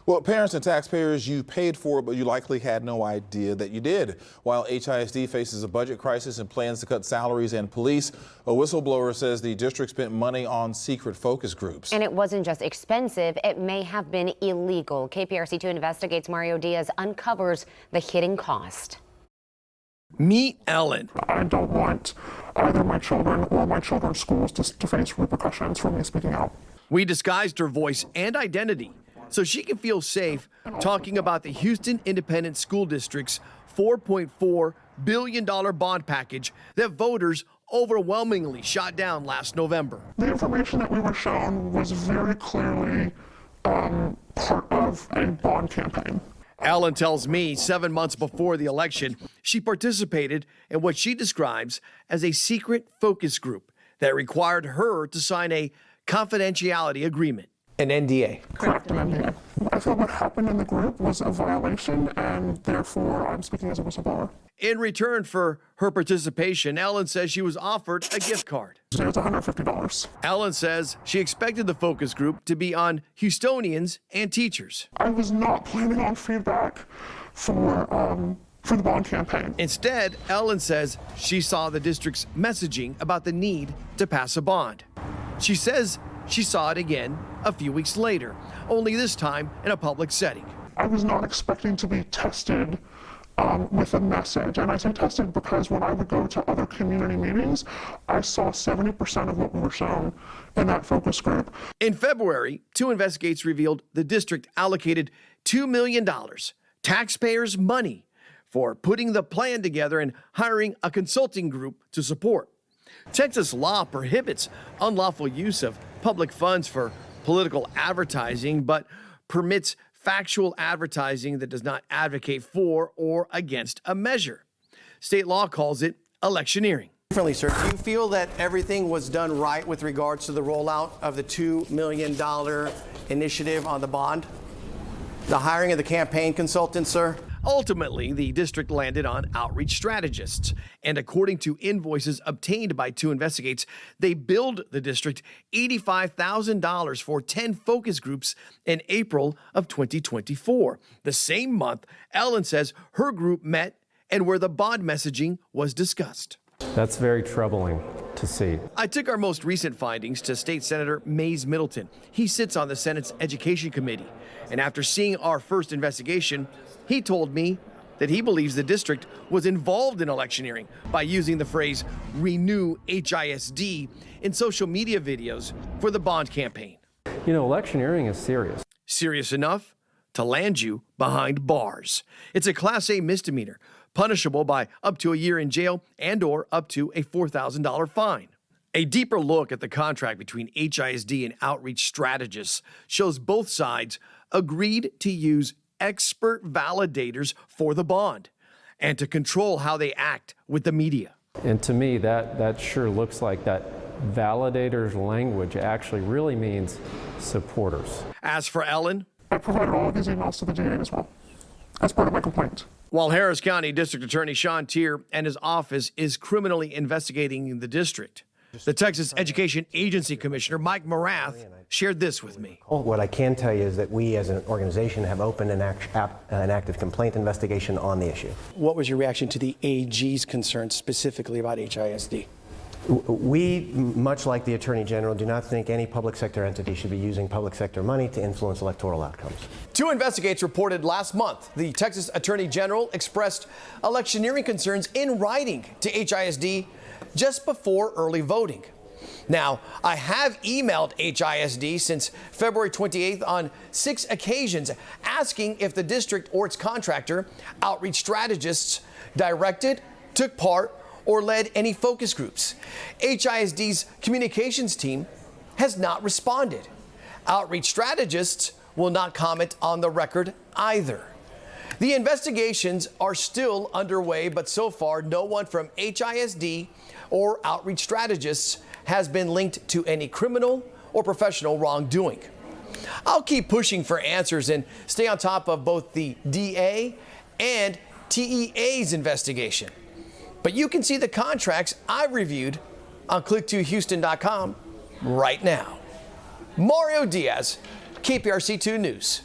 Well, parents and taxpayers, you paid for it, but you likely had no idea that you did. While HISD faces a budget crisis and plans to cut salaries and police, a whistleblower says the district spent money on secret focus groups. And it wasn't just expensive, it may have been illegal. KPRC2 investigates. Mario Diaz uncovers the hidden cost. Meet Ellen. I don't want either my children or my children's schools to face repercussions for me speaking out. We disguised her voice and identity so she can feel safe talking about the Houston Independent School District's $4.4 billion bond package that voters overwhelmingly shot down last November. The information that we were shown was very clearly part of a bond campaign. Ellen tells me 7 months before the election, she participated in what she describes as a secret focus group that required her to sign a confidentiality agreement. An NDA. Correct, an NDA. I feel what happened in the group was a violation, and therefore I'm speaking as a whistleblower. In return for her participation, Ellen says she was offered a gift card. It was $150. Ellen says she expected the focus group to be on Houstonians and teachers. I was not planning on feedback for the bond campaign. Instead, Ellen says she saw the district's messaging about the need to pass a bond. She says she saw it again a few weeks later, only this time in a public setting. I was not expecting to be tested with a message, and I say tested because when I would go to other community meetings, I saw 70% of what we were shown in that focus group. In February, 2 Investigates revealed the district allocated $2 million, taxpayers' money, for putting the plan together and hiring a consulting group to support. Texas law prohibits unlawful use of public funds for political advertising, but permits factual advertising that does not advocate for or against a measure. State law calls it electioneering. Differently, sir, do you feel that everything was done right with regards to the rollout of the $2 million initiative on the bond? The hiring of the campaign consultant, sir? Ultimately, the district landed on outreach strategists, and according to invoices obtained by 2 Investigates, they billed the district $85,000 for 10 focus groups in April of 2024. The same month, Ellen says her group met and where the bond messaging was discussed. That's very troubling to see. I took our most recent findings to State Senator Mays Middleton. He sits on the Senate's Education Committee, and after seeing our first investigation, he told me that he believes the district was involved in electioneering by using the phrase renew HISD in social media videos for the bond campaign. You know, electioneering is serious. Serious enough to land you behind bars. It's a Class A misdemeanor, punishable by up to a year in jail and or up to a $4,000 fine. A deeper look at the contract between HISD and outreach strategists shows both sides agreed to use expert validators for the bond and to control how they act with the media. And to me, that sure looks like that validators language actually really means supporters. As for Ellen, I provided all of these emails to the DA as well, as part of my complaint. While Harris County District Attorney Sean Tier and his office is criminally investigating the district, the Texas Education Agency Commissioner Mike Morath shared this with me. What I can tell you is that we as an organization have opened an active complaint investigation on the issue. What was your reaction to the AG's concerns specifically about HISD? We, much like the Attorney General, do not think any public sector entity should be using public sector money to influence electoral outcomes. 2 Investigates reported last month the Texas Attorney General expressed electioneering concerns in writing to HISD just before early voting. Now, I have emailed HISD since February 28th on 6 occasions asking if the district or its contractor, outreach strategists, directed, took part, or led any focus groups. HISD's communications team has not responded. Outreach strategists will not comment on the record either. The investigations are still underway, but so far no one from HISD or outreach strategists has been linked to any criminal or professional wrongdoing. I'll keep pushing for answers and stay on top of both the DA and TEA's investigation. But you can see the contracts I've reviewed on click2houston.com right now. Mario Diaz, KPRC2 News.